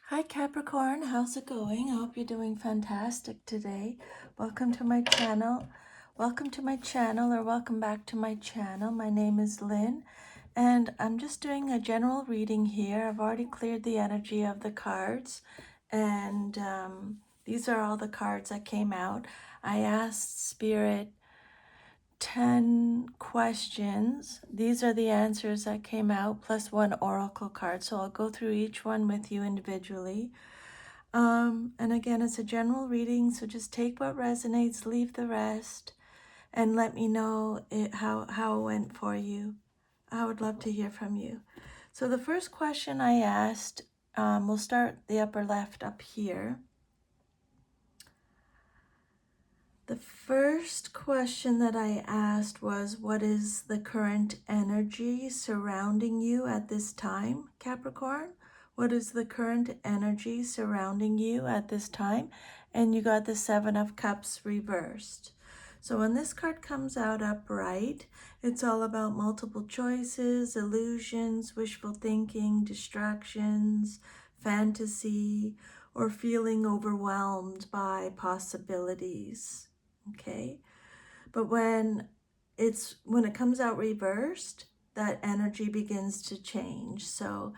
Hi Capricorn, how's it going? I hope you're doing fantastic today. Welcome to my channel. Welcome to my channel, or welcome back to my channel. My name is Lynn, and I'm just doing a general reading here. I've already cleared the energy of the cards, and these are all the cards that came out. I asked Spirit 10 questions. These are the answers that came out, plus one oracle card. So I'll go through each one with you individually. And again, it's a general reading, so just take what resonates, leave the rest, and let me know how it went for you. I would love to hear from you. So the first question I asked, we'll start the upper left up here. The first question that I asked was, what is the current energy surrounding you at this time, Capricorn? What is the current energy surrounding you at this time? And you got the Seven of Cups reversed. So when this card comes out upright, it's all about multiple choices, illusions, wishful thinking, distractions, fantasy, or feeling overwhelmed by possibilities. Okay, but when it comes out reversed, that energy begins to change. So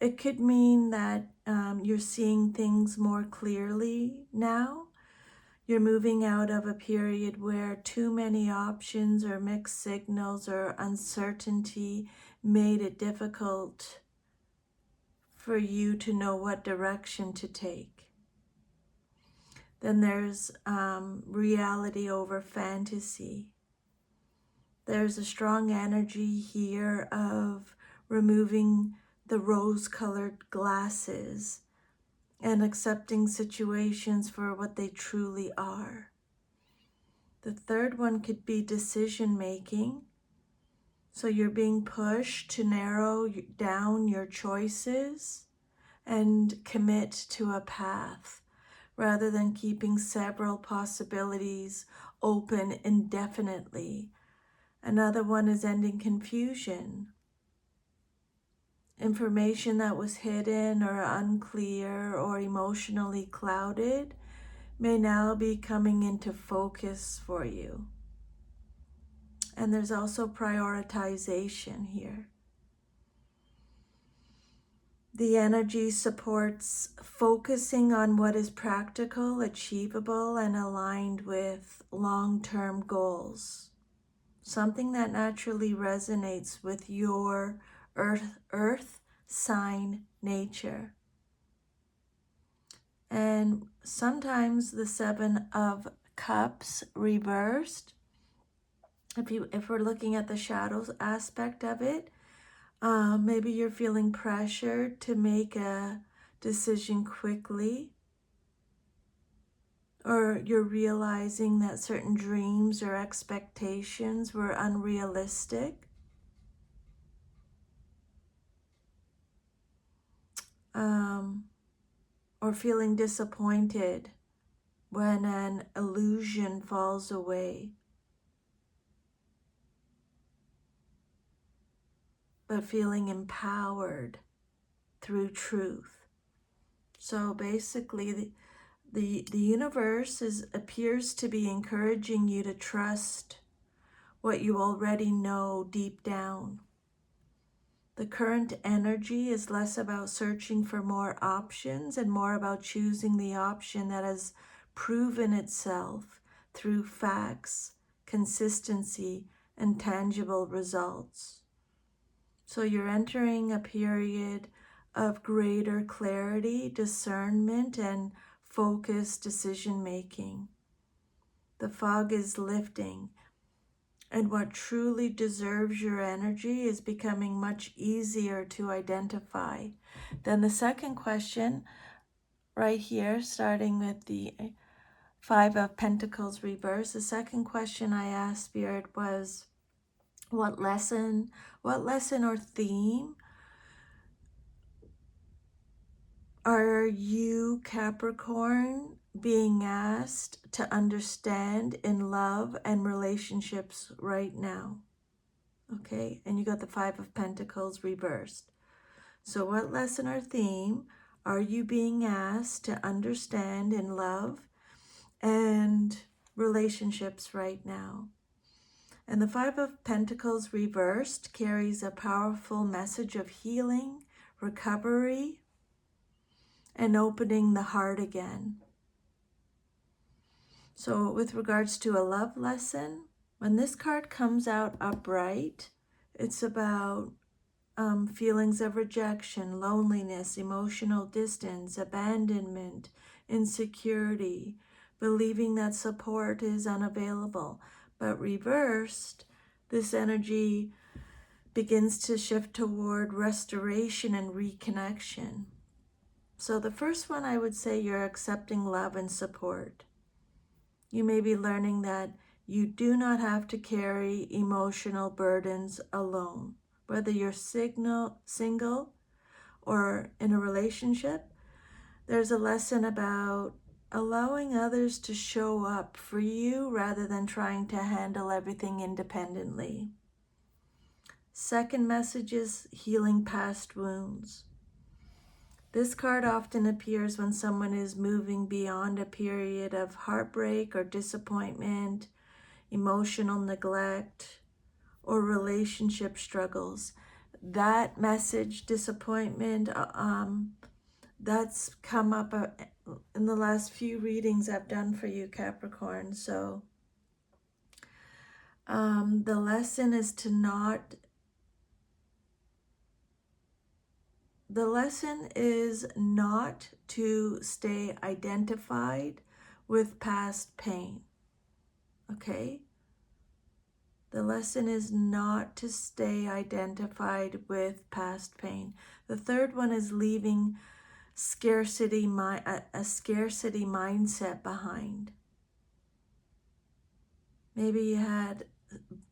it could mean that you're seeing things more clearly now. You're moving out of a period where too many options or mixed signals or uncertainty made it difficult for you to know what direction to take. Then there's reality over fantasy. There's a strong energy here of removing the rose-colored glasses and accepting situations for what they truly are. The third one could be decision-making. So you're being pushed to narrow down your choices and commit to a path, rather than keeping several possibilities open indefinitely. Another one is ending confusion. Information that was hidden or unclear or emotionally clouded may now be coming into focus for you. And there's also prioritization here. The energy supports focusing on what is practical, achievable, and aligned with long-term goals. Something that naturally resonates with your earth sign nature. And sometimes the Seven of Cups reversed, if we're looking at the shadows aspect of it, maybe you're feeling pressured to make a decision quickly, or you're realizing that certain dreams or expectations were unrealistic. Or feeling disappointed when an illusion falls away, but feeling empowered through truth. So basically, the universe appears to be encouraging you to trust what you already know deep down. The current energy is less about searching for more options and more about choosing the option that has proven itself through facts, consistency, and tangible results. So you're entering a period of greater clarity, discernment, and focused decision-making. The fog is lifting, and what truly deserves your energy is becoming much easier to identify. Then the second question right here, starting with the Five of Pentacles reverse, the second question I asked Spirit was, what lesson or theme are you, Capricorn, being asked to understand in love and relationships right now? Okay, and you got the Five of Pentacles reversed. So what lesson or theme are you being asked to understand in love and relationships right now? And the Five of Pentacles reversed carries a powerful message of healing, recovery, and opening the heart again. So with regards to a love lesson, when this card comes out upright, it's about feelings of rejection, loneliness, emotional distance, abandonment, insecurity, believing that support is unavailable. But reversed, this energy begins to shift toward restoration and reconnection. So the first one, I would say you're accepting love and support. You may be learning that you do not have to carry emotional burdens alone. Whether you're single or in a relationship, there's a lesson about allowing others to show up for you rather than trying to handle everything independently. Second message is healing past wounds. This card often appears when someone is moving beyond a period of heartbreak or disappointment, emotional neglect, or relationship struggles. That message, disappointment, that's come up in the last few readings I've done for you, Capricorn. So the lesson is to not, the lesson is not to stay identified with past pain, okay? The lesson is not to stay identified with past pain. The third one is leaving a scarcity mindset behind. Maybe you had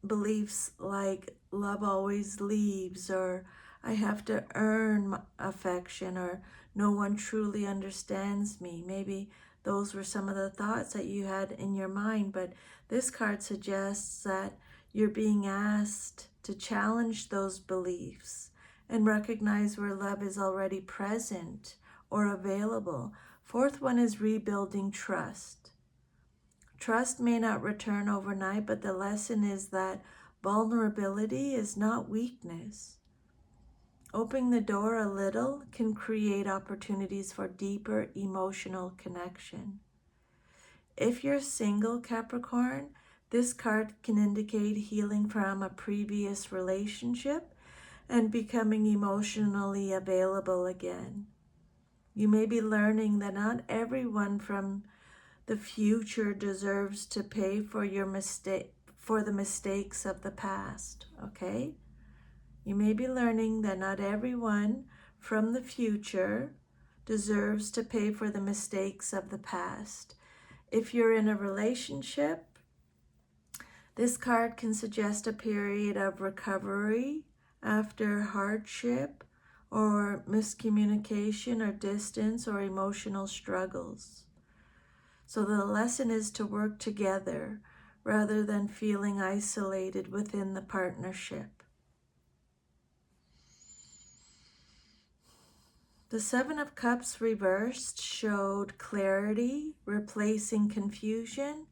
beliefs like love always leaves, or I have to earn affection, or no one truly understands me. Maybe those were some of the thoughts that you had in your mind, but this card suggests that you're being asked to challenge those beliefs and recognize where love is already present or available. Fourth one is rebuilding trust. Trust may not return overnight, but the lesson is that vulnerability is not weakness. Opening the door a little can create opportunities for deeper emotional connection. If you're single, Capricorn, this card can indicate healing from a previous relationship and becoming emotionally available again. You may be learning that not everyone from the future deserves to pay for the mistakes of the past, okay? You may be learning that not everyone from the future deserves to pay for the mistakes of the past. If you're in a relationship, this card can suggest a period of recovery after hardship or miscommunication or distance or emotional struggles. So the lesson is to work together rather than feeling isolated within the partnership. The Seven of Cups reversed showed clarity, replacing confusion,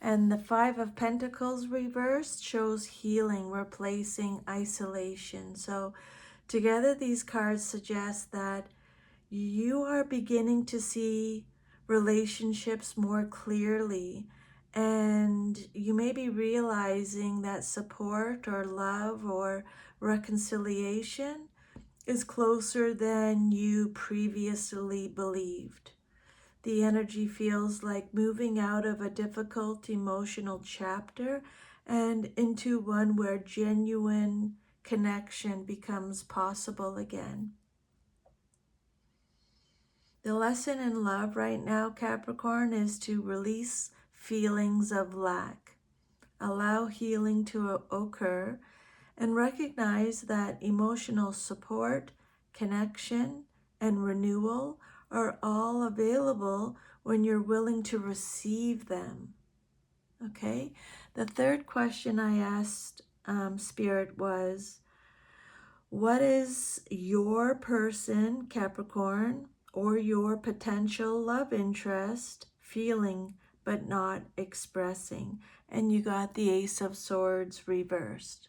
and the Five of Pentacles reversed shows healing, replacing isolation. So together these cards suggest that you are beginning to see relationships more clearly, and you may be realizing that support or love or reconciliation is closer than you previously believed. The energy feels like moving out of a difficult emotional chapter and into one where genuine connection becomes possible again. The lesson in love right now, Capricorn, is to release feelings of lack. Allow healing to occur and recognize that emotional support, connection, and renewal are all available when you're willing to receive them. Okay? The third question I asked Spirit was, what is your person, Capricorn, or your potential love interest feeling but not expressing. And you got the Ace of Swords reversed.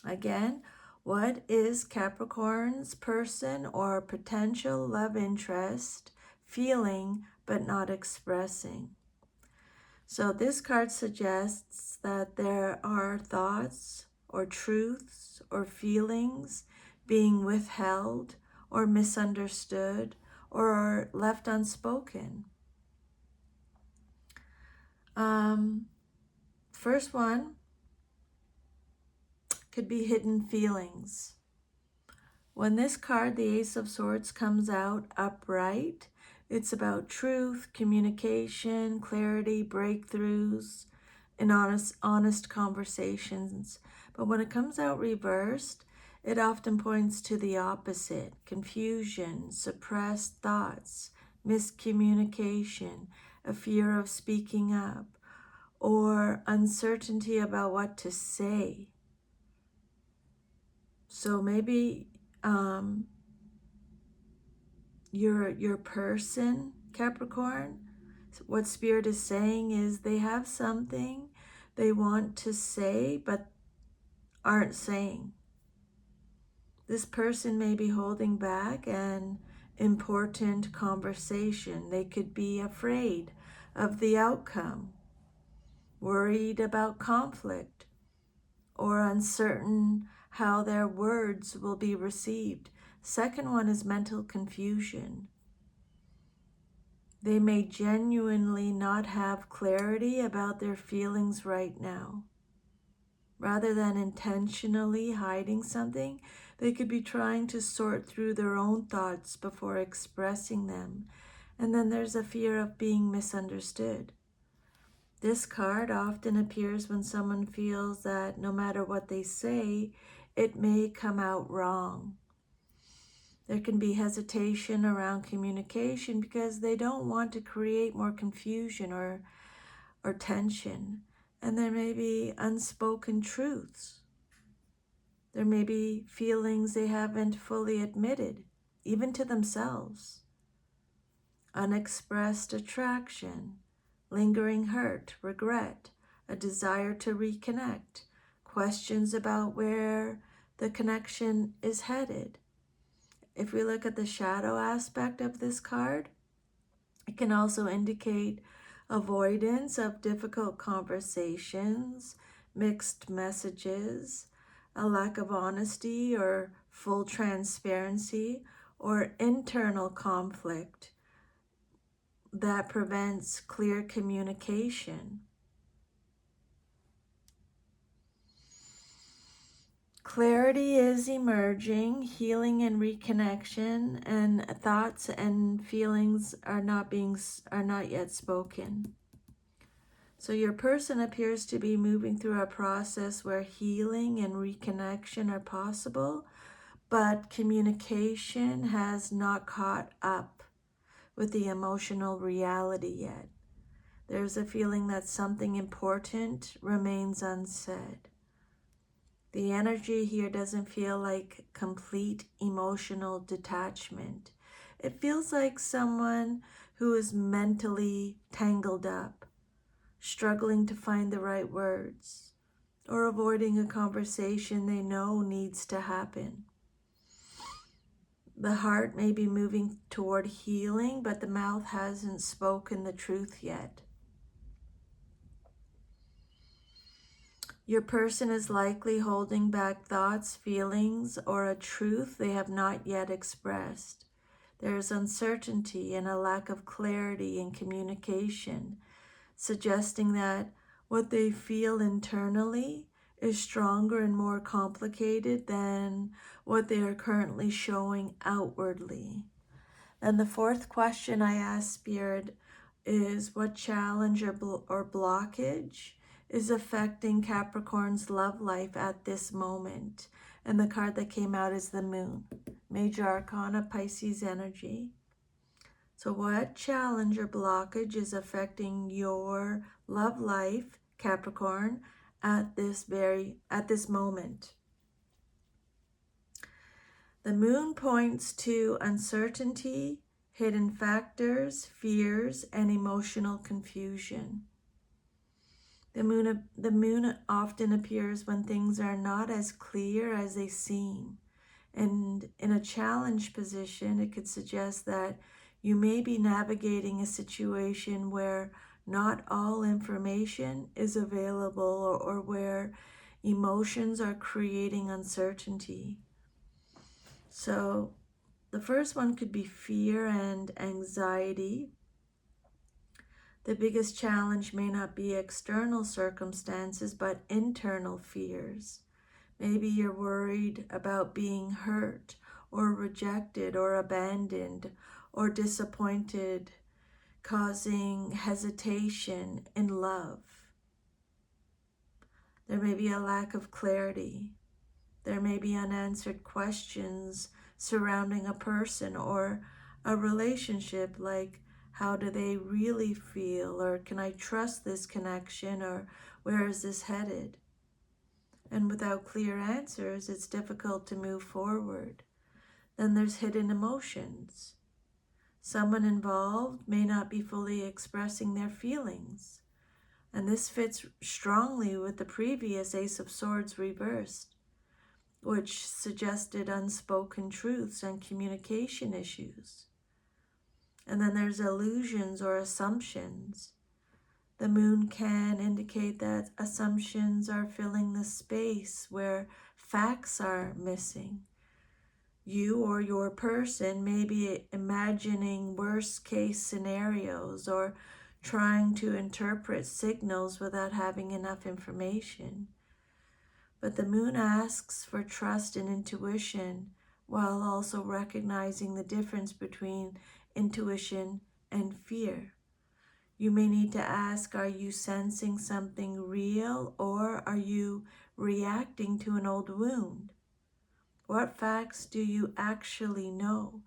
Again, what is Capricorn's person or potential love interest feeling but not expressing? So this card suggests that there are thoughts or truths or feelings being withheld or misunderstood or left unspoken. First one could be hidden feelings. When this card, the Ace of Swords, comes out upright, it's about truth, communication, clarity, breakthroughs, and honest conversations. But when it comes out reversed, it often points to the opposite: confusion, suppressed thoughts, miscommunication, a fear of speaking up, or uncertainty about what to say. So maybe your person, Capricorn, what Spirit is saying is they have something they want to say but aren't saying. This person may be holding back an important conversation. They could be afraid of the outcome, worried about conflict, or uncertain how their words will be received. Second one is mental confusion. They may genuinely not have clarity about their feelings right now. Rather than intentionally hiding something, they could be trying to sort through their own thoughts before expressing them. And then there's a fear of being misunderstood. This card often appears when someone feels that no matter what they say, it may come out wrong. There can be hesitation around communication because they don't want to create more confusion or tension. And there may be unspoken truths. There may be feelings they haven't fully admitted, even to themselves. Unexpressed attraction, lingering hurt, regret, a desire to reconnect, questions about where the connection is headed. If we look at the shadow aspect of this card, it can also indicate avoidance of difficult conversations, mixed messages, a lack of honesty or full transparency, or internal conflict that prevents clear communication. Clarity is emerging, healing and reconnection, and thoughts and feelings are not yet spoken. So your person appears to be moving through a process where healing and reconnection are possible, but communication has not caught up with the emotional reality yet. There's a feeling that something important remains unsaid. The energy here doesn't feel like complete emotional detachment. It feels like someone who is mentally tangled up, struggling to find the right words, or avoiding a conversation they know needs to happen. The heart may be moving toward healing, but the mouth hasn't spoken the truth yet. Your person is likely holding back thoughts, feelings, or a truth they have not yet expressed. There is uncertainty and a lack of clarity in communication, suggesting that what they feel internally is stronger and more complicated than what they are currently showing outwardly. And the fourth question I asked Spirit is, what challenge or blockage is affecting Capricorn's love life at this moment? And the card that came out is the Moon, Major Arcana, Pisces energy. So what challenge or blockage is affecting your love life, Capricorn, at this moment? The Moon points to uncertainty hidden factors, fears, and emotional confusion. The moon often appears when things are not as clear as they seem. And in a challenge position, it could suggest that you may be navigating a situation where not all information is available, or where emotions are creating uncertainty. So the first one could be fear and anxiety. The biggest challenge may not be external circumstances, but internal fears. Maybe you're worried about being hurt or rejected or abandoned or disappointed, causing hesitation in love. There may be a lack of clarity. There may be unanswered questions surrounding a person or a relationship, like how do they really feel, or can I trust this connection, or where is this headed? And without clear answers, it's difficult to move forward. Then there's hidden emotions. Someone involved may not be fully expressing their feelings. And this fits strongly with the previous Ace of Swords reversed, which suggested unspoken truths and communication issues. And then there's illusions or assumptions. The moon can indicate that assumptions are filling the space where facts are missing. You or your person may be imagining worst case scenarios or trying to interpret signals without having enough information. But the moon asks for trust and intuition, while also recognizing the difference between intuition and fear. You may need to ask, are you sensing something real, or are you reacting to an old wound? What facts do you actually know,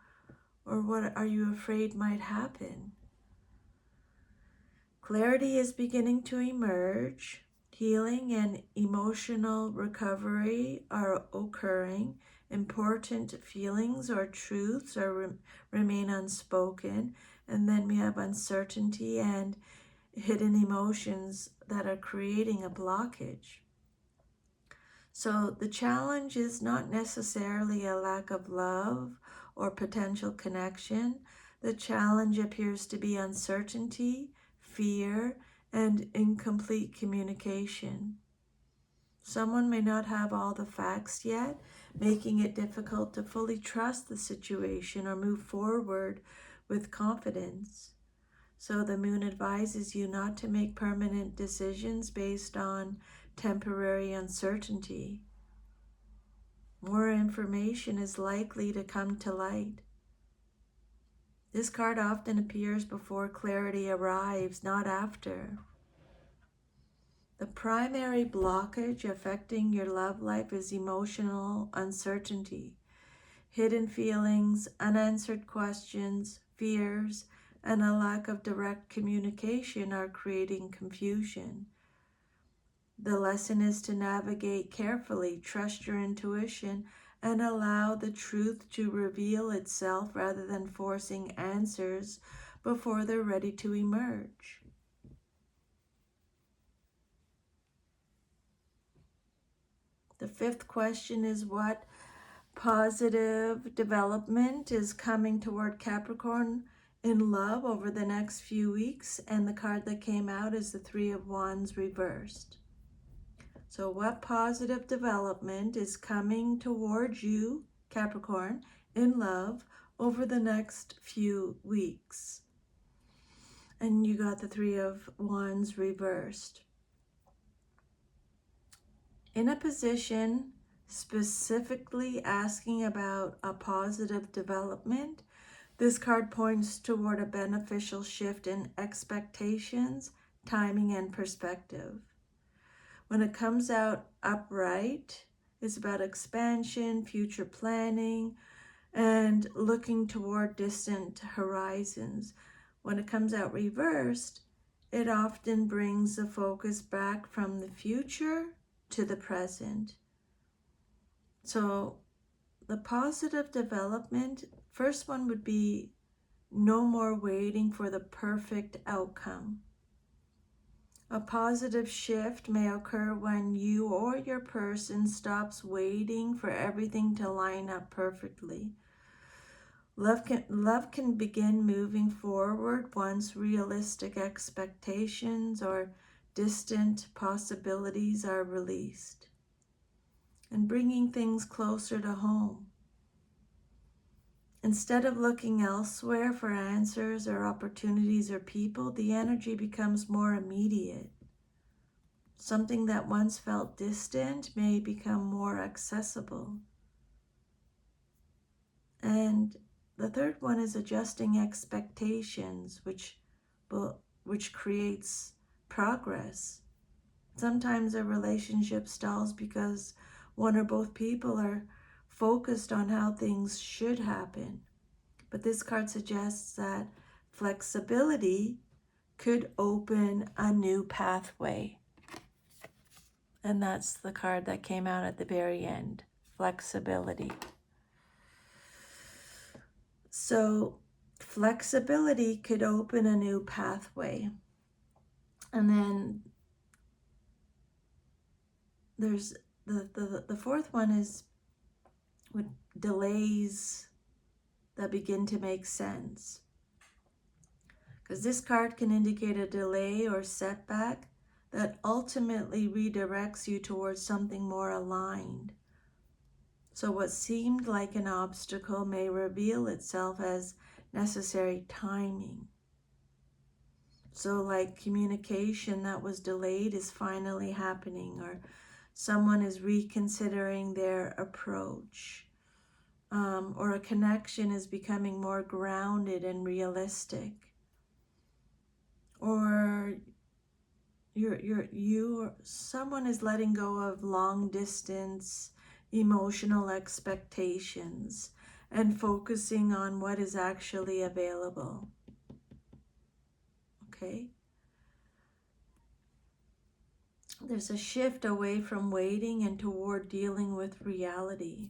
or what are you afraid might happen? Clarity is beginning to emerge. Healing and emotional recovery are occurring. Important feelings or truths remain unspoken. And then we have uncertainty and hidden emotions that are creating a blockage. So the challenge is not necessarily a lack of love or potential connection. The challenge appears to be uncertainty, fear, and incomplete communication. Someone may not have all the facts yet, making it difficult to fully trust the situation or move forward with confidence. So the moon advises you not to make permanent decisions based on temporary uncertainty. More information is likely to come to light. This card often appears before clarity arrives, not after. The primary blockage affecting your love life is emotional uncertainty. Hidden feelings, unanswered questions, fears, and a lack of direct communication are creating confusion. The lesson is to navigate carefully, trust your intuition, and allow the truth to reveal itself rather than forcing answers before they're ready to emerge. The fifth question is, what positive development is coming toward Capricorn in love over the next few weeks? And the card that came out is the Three of Wands reversed. So what positive development is coming towards you, Capricorn, in love over the next few weeks? And you got the Three of Wands reversed. In a position specifically asking about a positive development, this card points toward a beneficial shift in expectations, timing, and perspective. When it comes out upright, it's about expansion, future planning, and looking toward distant horizons. When it comes out reversed, it often brings the focus back from the future to the present. So the positive development, first one would be No more waiting for the perfect outcome. A positive shift may occur when you or your person stops waiting for everything to line up perfectly. Love can begin moving forward once realistic expectations or distant possibilities are released, and bringing things closer to home. Instead of looking elsewhere for answers or opportunities or people, the energy becomes more immediate. Something that once felt distant may become more accessible. And the third one is adjusting expectations, which creates progress. Sometimes a relationship stalls because one or both people are focused on how things should happen. But this card suggests that flexibility could open a new pathway. And that's the card that came out at the very end, flexibility. So flexibility could open a new pathway. And then there's the fourth one is with delays that begin to make sense. Because this card can indicate a delay or setback that ultimately redirects you towards something more aligned. So what seemed like an obstacle may reveal itself as necessary timing. So like communication that was delayed is finally happening, or someone is reconsidering their approach, or a connection is becoming more grounded and realistic, or someone is letting go of long distance emotional expectations and focusing on what is actually available. Okay? There's a shift away from waiting and toward dealing with reality.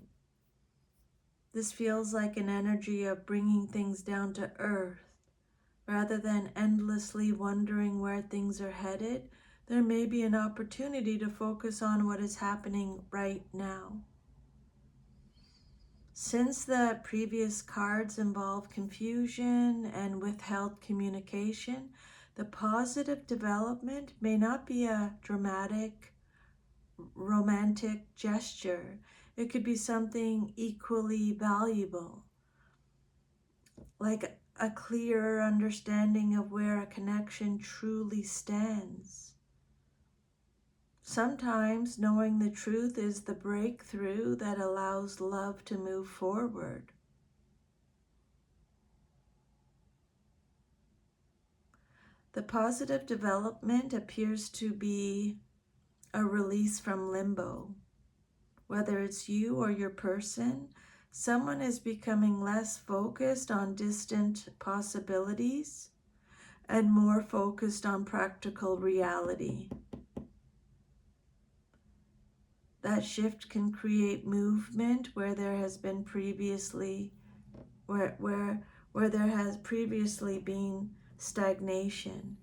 This feels like an energy of bringing things down to earth. Rather than endlessly wondering where things are headed, there may be an opportunity to focus on what is happening right now. Since the previous cards involve confusion and withheld communication, the positive development may not be a dramatic, romantic gesture. It could be something equally valuable, like a clearer understanding of where a connection truly stands. Sometimes knowing the truth is the breakthrough that allows love to move forward. The positive development appears to be a release from limbo. Whether it's you or your person, someone is becoming less focused on distant possibilities and more focused on practical reality. That shift can create movement where there has been previously where there has previously been stagnation.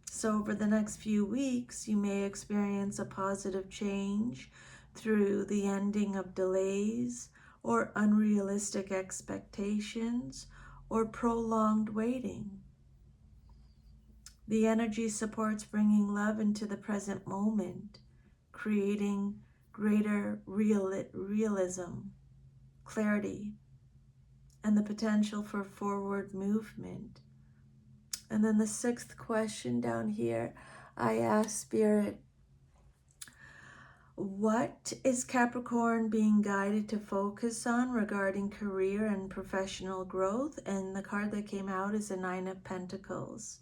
So over the next few weeks, you may experience a positive change through the ending of delays or unrealistic expectations or prolonged waiting. The energy supports bringing love into the present moment, creating greater realism, clarity, and the potential for forward movement. And then the sixth question down here, I asked Spirit, what is Capricorn being guided to focus on regarding career and professional growth? And the card that came out is the Nine of Pentacles.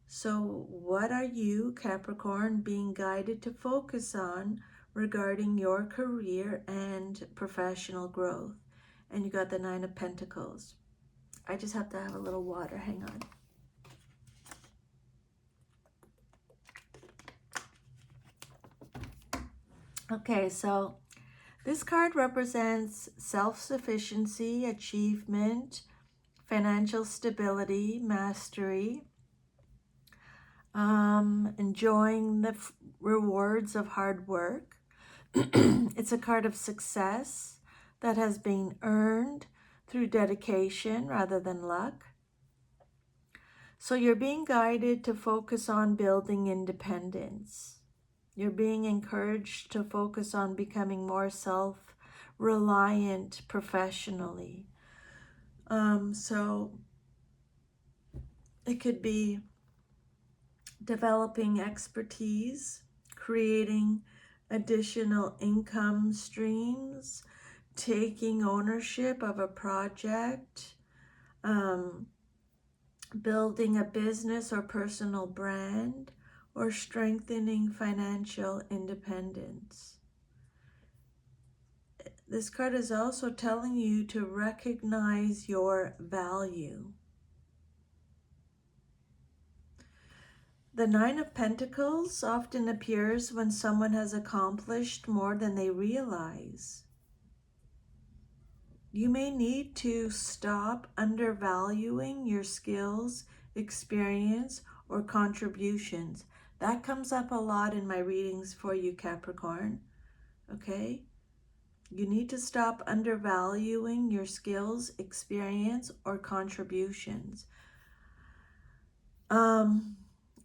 So what are you, Capricorn, being guided to focus on regarding your career and professional growth? And you got the Nine of Pentacles. I just have to have a little water. Hang on. Okay, so this card represents self-sufficiency, achievement, financial stability, mastery, enjoying the rewards of hard work. It's a card of success that has been earned through dedication rather than luck. So you're being guided to focus on building independence. You're being encouraged to focus on becoming more self-reliant professionally. So it could be developing expertise, creating additional income streams, taking ownership of a project, building a business or personal brand, or strengthening financial independence. This card is also telling you to recognize your value. The Nine of Pentacles often appears when someone has accomplished more than they realize. You may need to stop undervaluing your skills, experience, or contributions. That comes up a lot in my readings for you, Capricorn. Okay? You need to stop undervaluing your skills, experience, or contributions.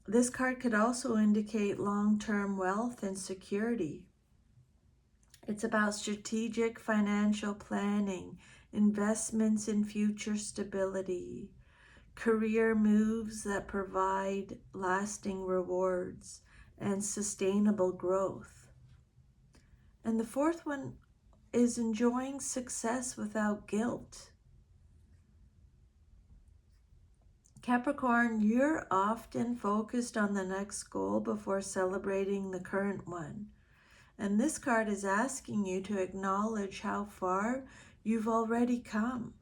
This card could also indicate long-term wealth and security. It's about strategic financial planning, investments in future stability, career moves that provide lasting rewards, and sustainable growth. And the fourth one is enjoying success without guilt. Capricorn, you're often focused on the next goal before celebrating the current one. And this card is asking you to acknowledge how far you've already come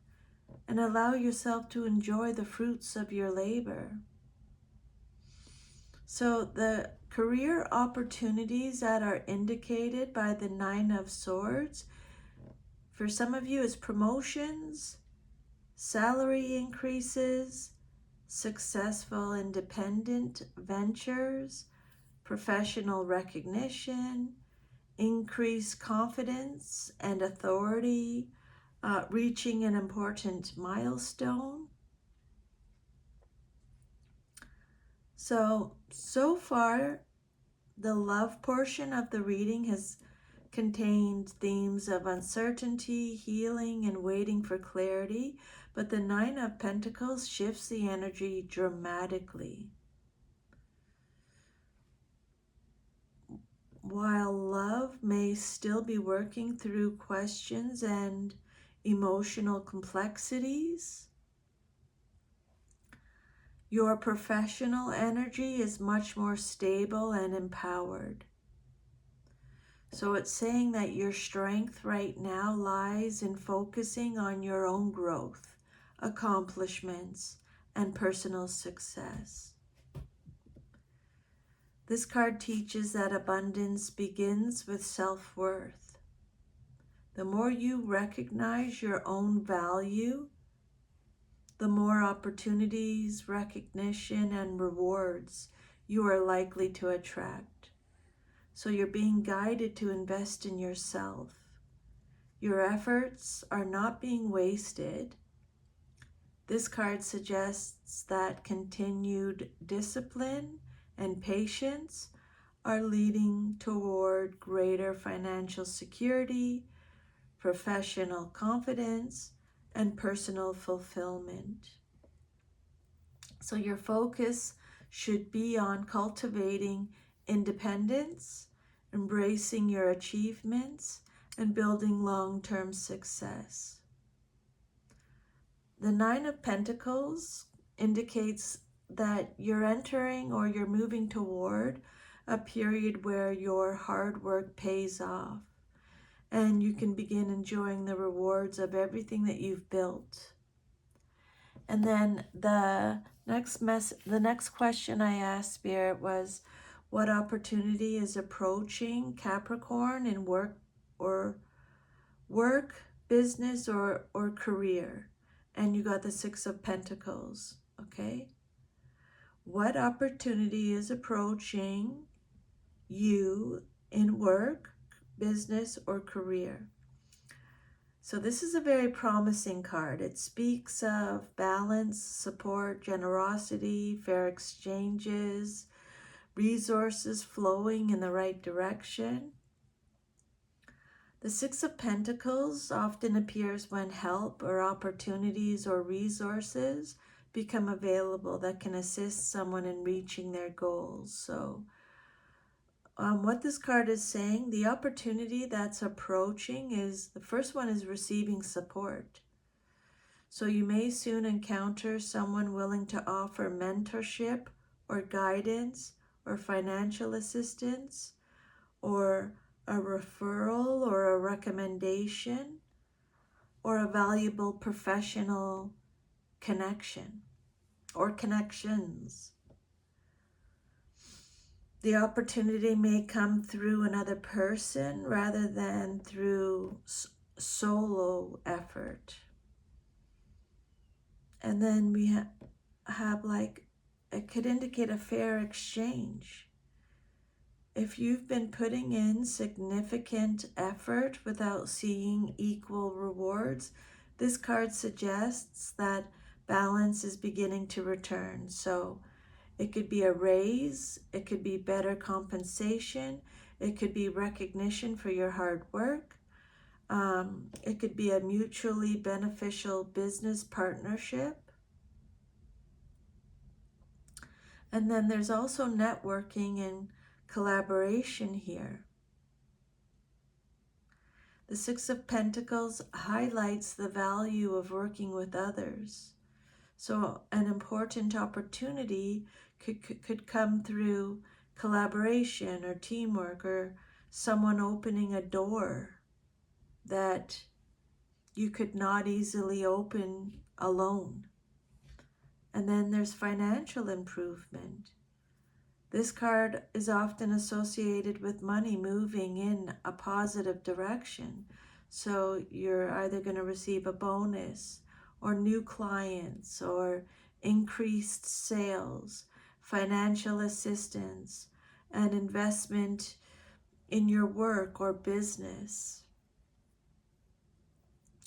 and allow yourself to enjoy the fruits of your labor. So the career opportunities that are indicated by the Nine of Swords, for some of you, is promotions, salary increases, successful independent ventures, professional recognition, increased confidence and authority, reaching an important milestone. So far, the love portion of the reading has contained themes of uncertainty, healing, and waiting for clarity, but the Nine of Pentacles shifts the energy dramatically. While love may still be working through questions and emotional complexities, your professional energy is much more stable and empowered. So it's saying that your strength right now lies in focusing on your own growth, accomplishments, and personal success. This card teaches that abundance begins with self-worth. The more you recognize your own value, the more opportunities, recognition, and rewards you are likely to attract. So you're being guided to invest in yourself. Your efforts are not being wasted. This card suggests that continued discipline and patience are leading toward greater financial security, professional confidence, and personal fulfillment. So your focus should be on cultivating independence, embracing your achievements, and building long-term success. The Nine of Pentacles indicates that you're entering or you're moving toward a period where your hard work pays off and you can begin enjoying the rewards of everything that you've built. And then the next question I asked Spirit was, what opportunity is approaching Capricorn in work, business, or career? and you got the Six of Pentacles, okay? What opportunity is approaching you in work, business, or career? So this is a very promising card. It speaks of balance, support, generosity, fair exchanges, resources flowing in the right direction. The Six of Pentacles often appears when help or opportunities or resources become available that can assist someone in reaching their goals. So what this card is saying, the opportunity that's approaching is, the first one is receiving support. So you may soon encounter someone willing to offer mentorship or guidance or financial assistance or a referral or a recommendation or a valuable professional connection or connections. The opportunity may come through another person rather than through solo effort. And then we have like, it could indicate a fair exchange. If you've been putting in significant effort without seeing equal rewards, this card suggests that balance is beginning to return. So it could be a raise, it could be better compensation, it could be recognition for your hard work, it could be a mutually beneficial business partnership. And then there's also networking and collaboration here. The Six of Pentacles highlights the value of working with others. So an important opportunity could come through collaboration or teamwork, or someone opening a door that you could not easily open alone. And then there's financial improvement. This card is often associated with money moving in a positive direction. So you're either going to receive a bonus or new clients or increased sales, financial assistance, and investment in your work or business.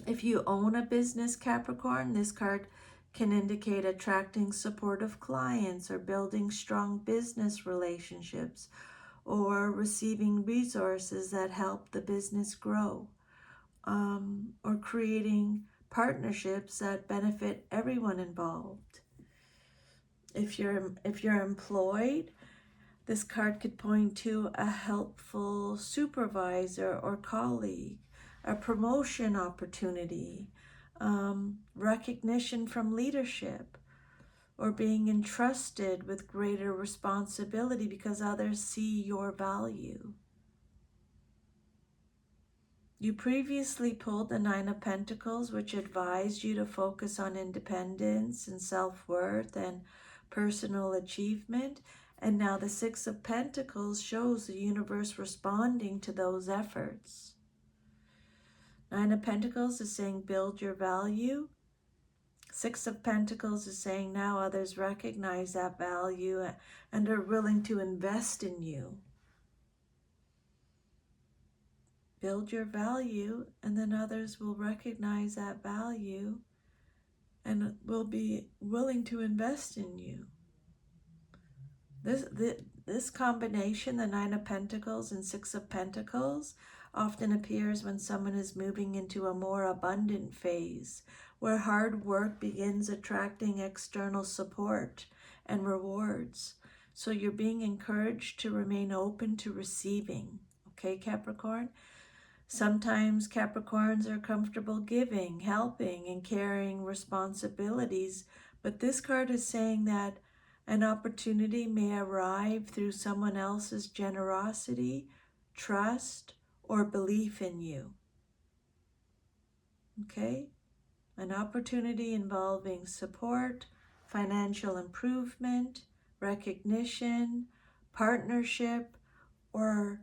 If you own a business, Capricorn, this card can indicate attracting supportive clients or building strong business relationships or receiving resources that help the business grow, or creating partnerships that benefit everyone involved. If you're employed, this card could point to a helpful supervisor or colleague, a promotion opportunity, recognition from leadership, or being entrusted with greater responsibility because others see your value. You previously pulled the Nine of Pentacles, which advised you to focus on independence and self-worth and personal achievement. And now the Six of Pentacles shows the universe responding to those efforts. Nine of Pentacles is saying build your value. Six of Pentacles is saying now others recognize that value and are willing to invest in you. Build your value, and then others will recognize that value and will be willing to invest in you. This combination, the Nine of Pentacles and Six of Pentacles, often appears when someone is moving into a more abundant phase, where hard work begins attracting external support and rewards. So you're being encouraged to remain open to receiving. Okay, Capricorn? Sometimes Capricorns are comfortable giving, helping, and carrying responsibilities, but this card is saying that an opportunity may arrive through someone else's generosity, trust, or belief in you. Okay? An opportunity involving support, financial improvement, recognition, partnership, or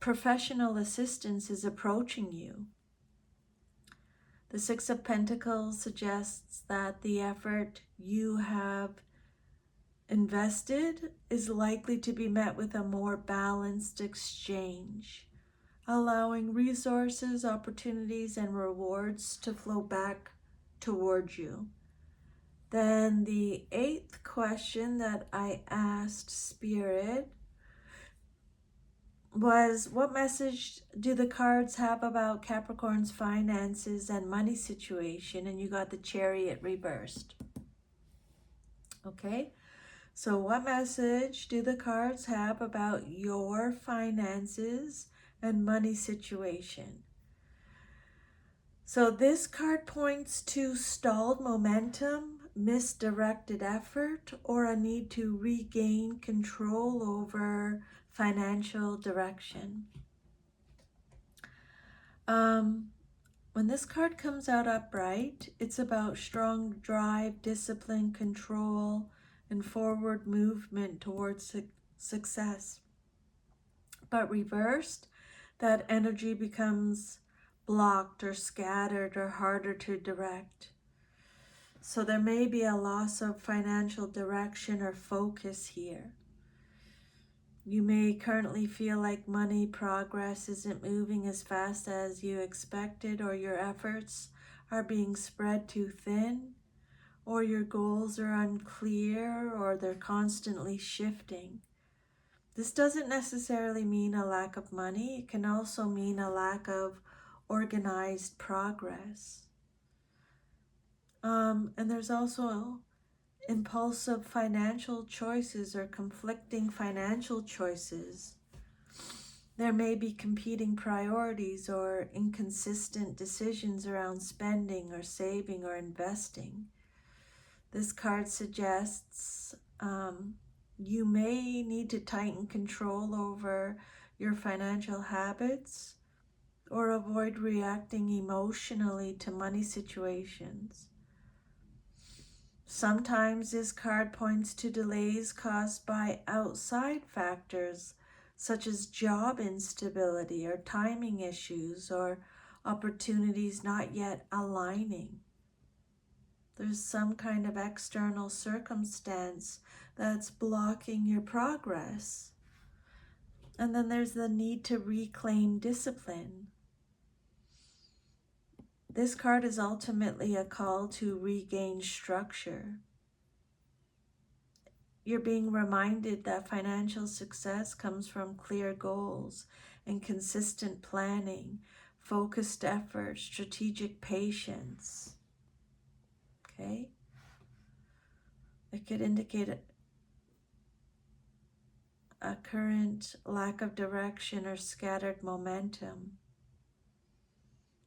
professional assistance is approaching you. The Six of Pentacles suggests that the effort you have invested is likely to be met with a more balanced exchange, allowing resources, opportunities, and rewards to flow back towards you. Then the 8th question that I asked Spirit was, what message do the cards have about Capricorn's finances and money situation? And you got the Chariot reversed. Okay, so what message do the cards have about your finances and money situation? So this card points to stalled momentum, misdirected effort, or a need to regain control over financial direction. When this card comes out upright, it's about strong drive, discipline, control, and forward movement towards success. But reversed, that energy becomes blocked or scattered or harder to direct. So there may be a loss of financial direction or focus here. You may currently feel like money progress isn't moving as fast as you expected, or your efforts are being spread too thin, or your goals are unclear, or they're constantly shifting. This doesn't necessarily mean a lack of money. It can also mean a lack of organized progress. And there's also impulsive financial choices or conflicting financial choices. There may be competing priorities or inconsistent decisions around spending or saving or investing. This card suggests you may need to tighten control over your financial habits or avoid reacting emotionally to money situations. Sometimes this card points to delays caused by outside factors such as job instability or timing issues or opportunities not yet aligning. There's some kind of external circumstance that's blocking your progress. And then there's the need to reclaim discipline. This card is ultimately a call to regain structure. You're being reminded that financial success comes from clear goals and consistent planning, focused effort, strategic patience. Okay? It could indicate a current lack of direction or scattered momentum.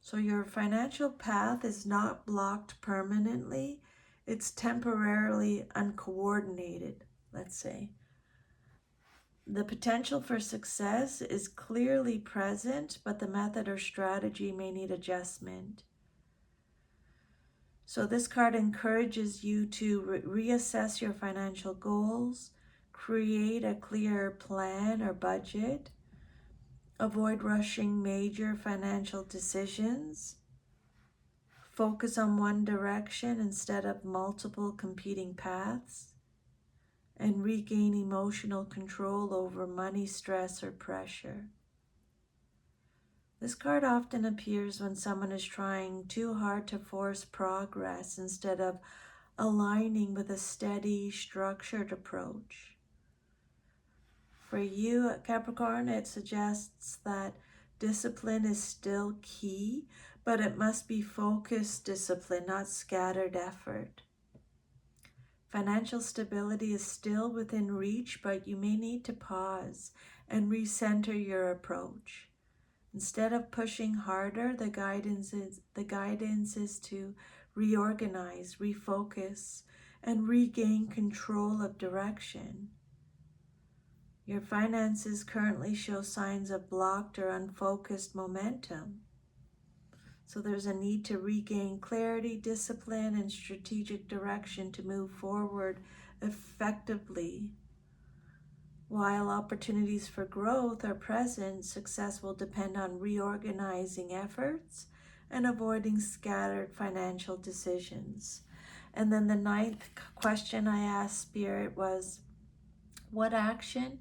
So your financial path is not blocked permanently. It's temporarily uncoordinated, let's say. The potential for success is clearly present, but the method or strategy may need adjustment. So this card encourages you to reassess your financial goals, create a clear plan or budget, avoid rushing major financial decisions, focus on one direction instead of multiple competing paths, and regain emotional control over money, stress, or pressure. This card often appears when someone is trying too hard to force progress instead of aligning with a steady, structured approach. For you, Capricorn, it suggests that discipline is still key, but it must be focused discipline, not scattered effort. Financial stability is still within reach, but you may need to pause and recenter your approach. Instead of pushing harder, the guidance is to reorganize, refocus, and regain control of direction. Your finances currently show signs of blocked or unfocused momentum. So there's a need to regain clarity, discipline, and strategic direction to move forward effectively. While opportunities for growth are present, success will depend on reorganizing efforts and avoiding scattered financial decisions. And then the ninth question I asked Spirit was, what action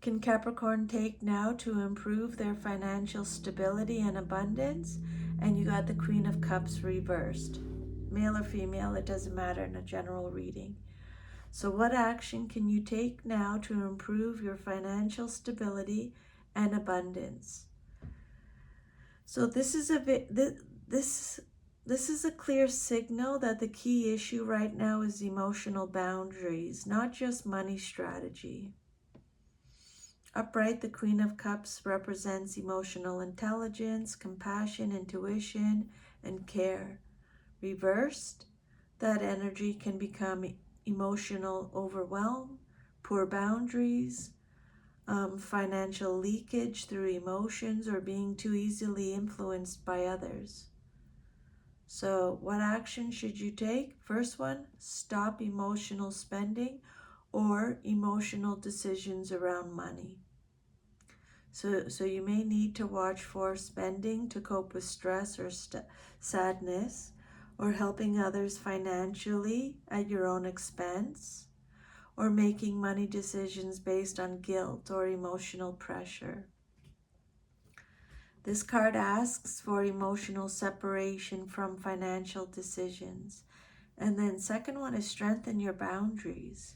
can Capricorn take now to improve their financial stability and abundance? And you got the Queen of Cups reversed. Male or female, it doesn't matter in a general reading. So what action can you take now to improve your financial stability and abundance? So this is a clear signal that the key issue right now is emotional boundaries, not just money strategy. Upright, the Queen of Cups represents emotional intelligence, compassion, intuition, and care. Reversed, that energy can become emotional overwhelm, poor boundaries, financial leakage through emotions, or being too easily influenced by others. So what action should you take? First one, stop emotional spending or emotional decisions around money. So you may need to watch for spending to cope with stress or sadness, or helping others financially at your own expense, or making money decisions based on guilt or emotional pressure. This card asks for emotional separation from financial decisions. And then second one is strengthen your boundaries.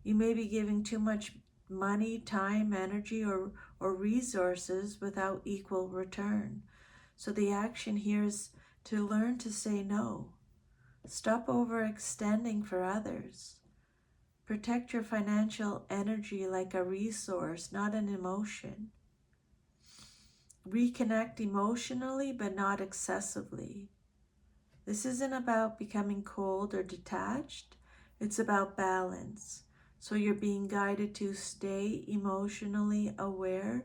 You may be giving too much money, time, energy, or resources without equal return. So the action here is to learn to say no. Stop overextending for others. Protect your financial energy like a resource, not an emotion. Reconnect emotionally, but not excessively. This isn't about becoming cold or detached. It's about balance. So you're being guided to stay emotionally aware,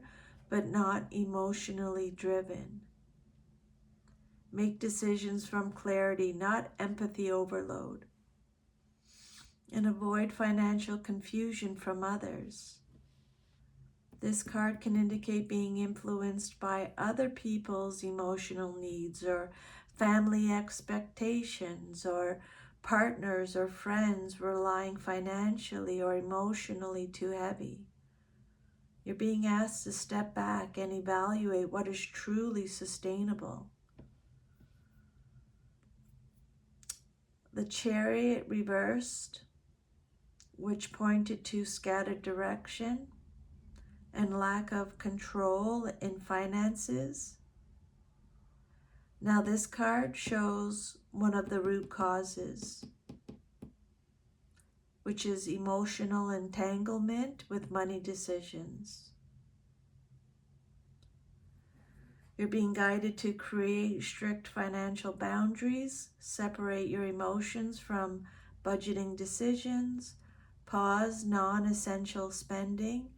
but not emotionally driven. Make decisions from clarity, not empathy overload. And avoid financial confusion from others. This card can indicate being influenced by other people's emotional needs or family expectations, or partners or friends relying financially or emotionally too heavy. You're being asked to step back and evaluate what is truly sustainable. The Chariot reversed, which pointed to scattered direction and lack of control in finances. Now this card shows one of the root causes, which is emotional entanglement with money decisions. You're being guided to create strict financial boundaries, separate your emotions from budgeting decisions, pause non-essential spending,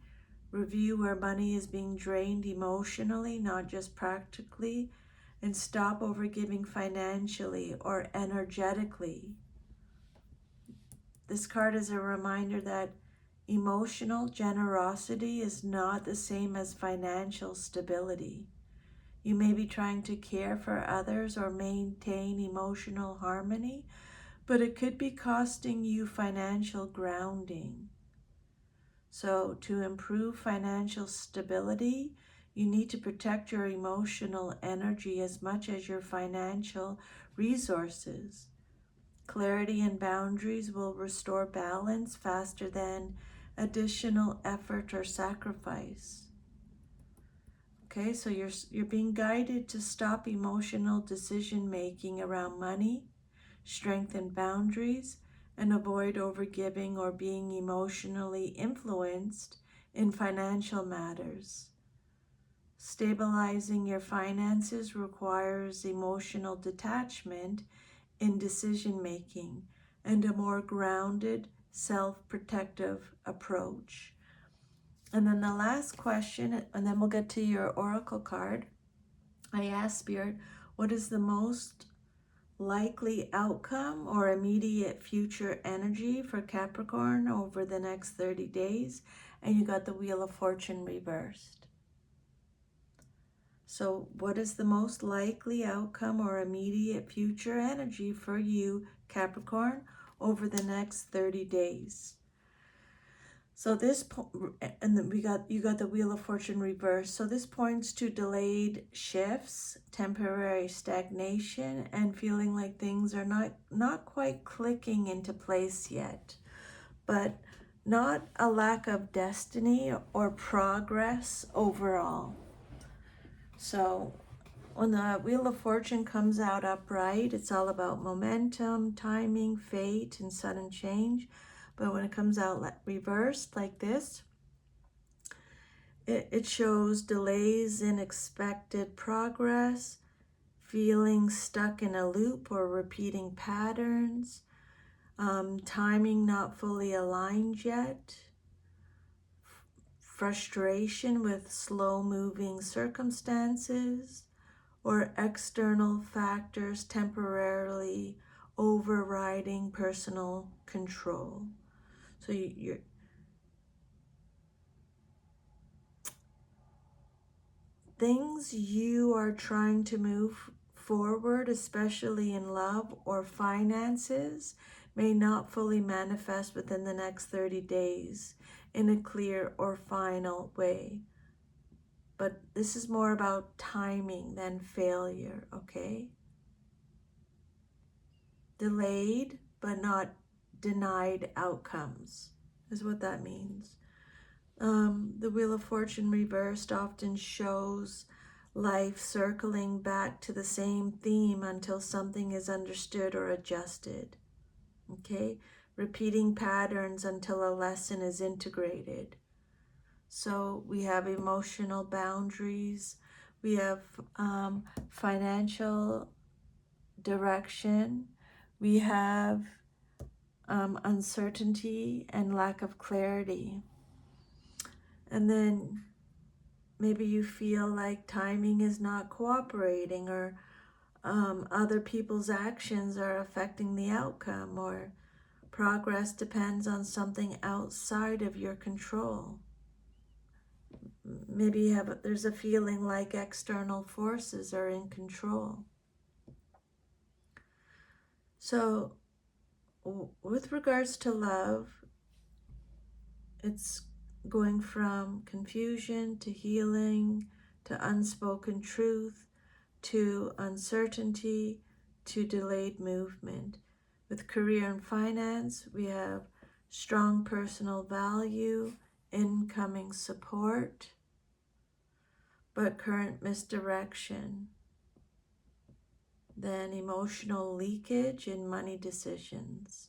review where money is being drained emotionally, not just practically, and stop overgiving financially or energetically. This card is a reminder that emotional generosity is not the same as financial stability. You may be trying to care for others or maintain emotional harmony, but it could be costing you financial grounding. So to improve financial stability, you need to protect your emotional energy as much as your financial resources. Clarity and boundaries will restore balance faster than additional effort or sacrifice. Okay, so you're being guided to stop emotional decision making around money, strengthen boundaries, and avoid overgiving or being emotionally influenced in financial matters. Stabilizing your finances requires emotional detachment in decision making and a more grounded, self-protective approach. And then the last question, and then we'll get to your oracle card. I asked Spirit, what is the most likely outcome or immediate future energy for Capricorn over the next 30 days? And you got the Wheel of Fortune reversed. So what is the most likely outcome or immediate future energy for you, Capricorn, over the next 30 days? So and then you got the Wheel of Fortune reversed. So this points to delayed shifts, temporary stagnation, and feeling like things are not quite clicking into place yet. But not a lack of destiny or progress overall. So when the Wheel of Fortune comes out upright, it's all about momentum, timing, fate, and sudden change. But when it comes out reversed like this, it shows delays in expected progress, feeling stuck in a loop or repeating patterns, timing not fully aligned yet, frustration with slow-moving circumstances, or external factors temporarily overriding personal control. So you're things you are trying to move forward, especially in love or finances, may not fully manifest within the next 30 days in a clear or final way. But this is more about timing than failure, okay? Delayed but not denied outcomes is what that means. The Wheel of Fortune reversed often shows life circling back to the same theme until something is understood or adjusted. Okay? Repeating patterns until a lesson is integrated. So we have emotional boundaries, we have financial direction, we have uncertainty and lack of clarity. And then maybe you feel like timing is not cooperating, or other people's actions are affecting the outcome, or progress depends on something outside of your control. Maybe there's a feeling like external forces are in control. So with regards to love, it's going from confusion to healing to unspoken truth to uncertainty to delayed movement. With career and finance, we have strong personal value, incoming support, but current misdirection. Then emotional leakage in money decisions.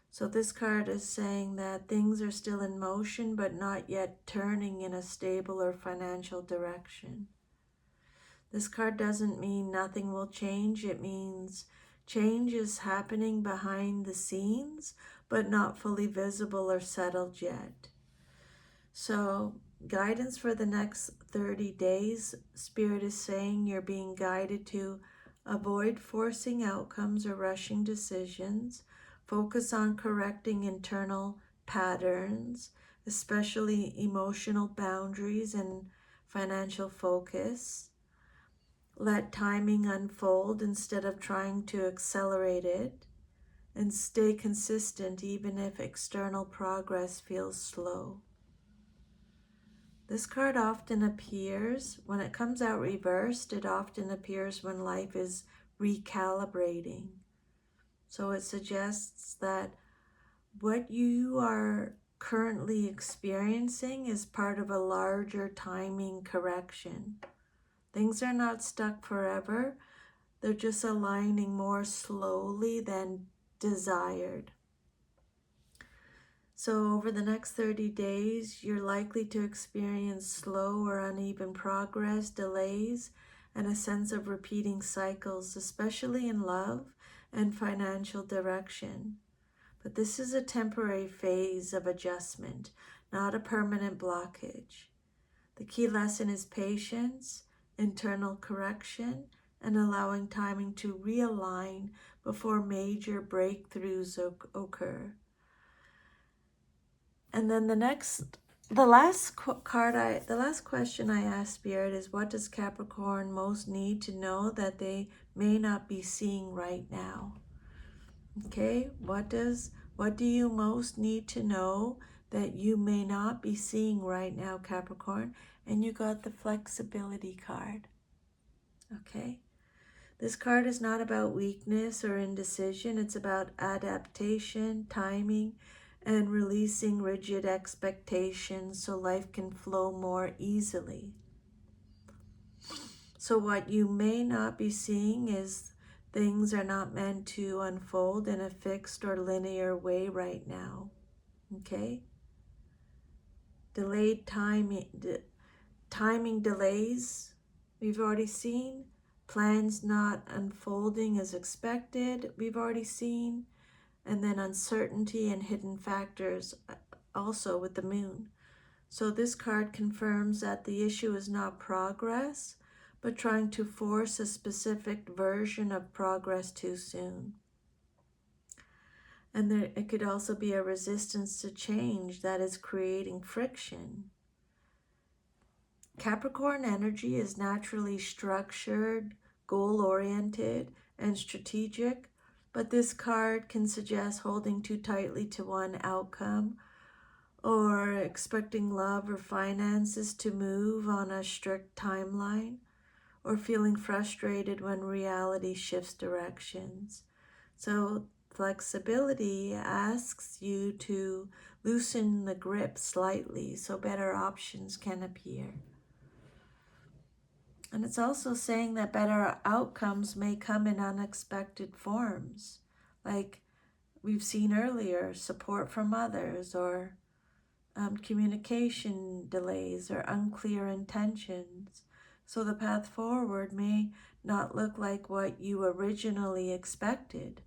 So this card is saying that things are still in motion, but not yet turning in a stable or financial direction. This card doesn't mean nothing will change. It means change is happening behind the scenes, but not fully visible or settled yet. So guidance for the next 30 days, Spirit is saying you're being guided to avoid forcing outcomes or rushing decisions. Focus on correcting internal patterns, especially emotional boundaries and financial focus. Let timing unfold instead of trying to accelerate it, and stay consistent even if external progress feels slow. This card often appears, when it comes out reversed, it often appears when life is recalibrating. So it suggests that what you are currently experiencing is part of a larger timing correction. Things are not stuck forever. They're just aligning more slowly than desired. So over the next 30 days, you're likely to experience slow or uneven progress, delays, and a sense of repeating cycles, especially in love and financial direction. But this is a temporary phase of adjustment, not a permanent blockage. The key lesson is patience, internal correction, and allowing timing to realign before major breakthroughs occur. And then the next The last the last question I asked Spirit is, what does Capricorn most need to know that they may not be seeing right now? Okay, what do you most need to know that you may not be seeing right now, Capricorn? And you got the flexibility card. Okay, this card is not about weakness or indecision. It's about adaptation, timing, and releasing rigid expectations so life can flow more easily. So what you may not be seeing is things are not meant to unfold in a fixed or linear way right now. Okay? Delayed timing delays, we've already seen. Plans not unfolding as expected, we've already seen. And then uncertainty and hidden factors also with the moon. So this card confirms that the issue is not progress, but trying to force a specific version of progress too soon. And it could also be a resistance to change that is creating friction. Capricorn energy is naturally structured, goal-oriented, and strategic, but this card can suggest holding too tightly to one outcome or expecting love or finances to move on a strict timeline, or feeling frustrated when reality shifts directions. So flexibility asks you to loosen the grip slightly so better options can appear. And it's also saying that better outcomes may come in unexpected forms, like we've seen earlier, support from others, or communication delays or unclear intentions. So the path forward may not look like what you originally expected.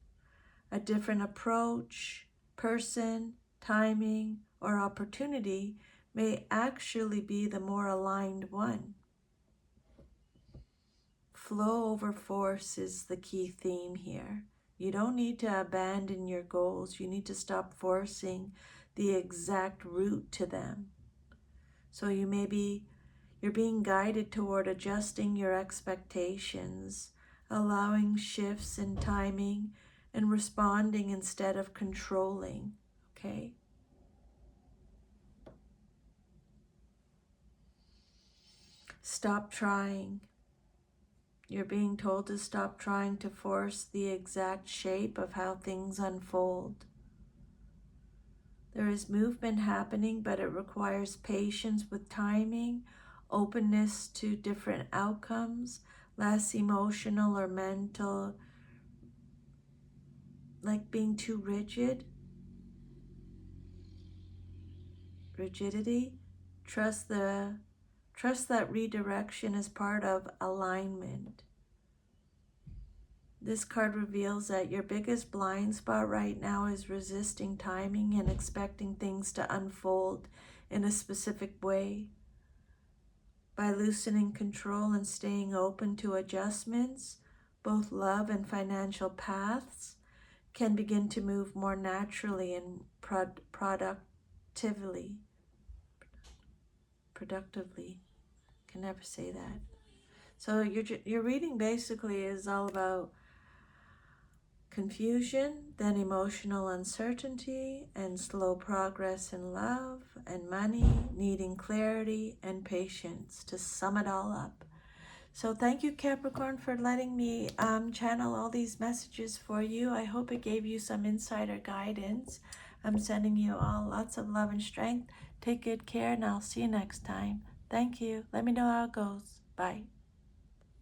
A different approach, person, timing, or opportunity may actually be the more aligned one. Flow over force is the key theme here. You don't need to abandon your goals. You need to stop forcing the exact route to them. So you're being guided toward adjusting your expectations, allowing shifts in timing, and responding instead of controlling, okay? Stop trying. You're being told to stop trying to force the exact shape of how things unfold. There is movement happening, but it requires patience with timing, openness to different outcomes, less emotional or mental, like being too rigidity. Trust that redirection is part of alignment. This card reveals that your biggest blind spot right now is resisting timing and expecting things to unfold in a specific way. By loosening control and staying open to adjustments, both love and financial paths can begin to move more naturally and productively. Can never say that. So your reading basically is all about confusion, then emotional uncertainty, and slow progress in love and money, needing clarity and patience, to sum it all up. So thank you, Capricorn, for letting me channel all these messages for you. I hope it gave you some insider guidance. I'm sending you all lots of love and strength. Take good care, and I'll see you next time. Thank you. Let me know how it goes. Bye.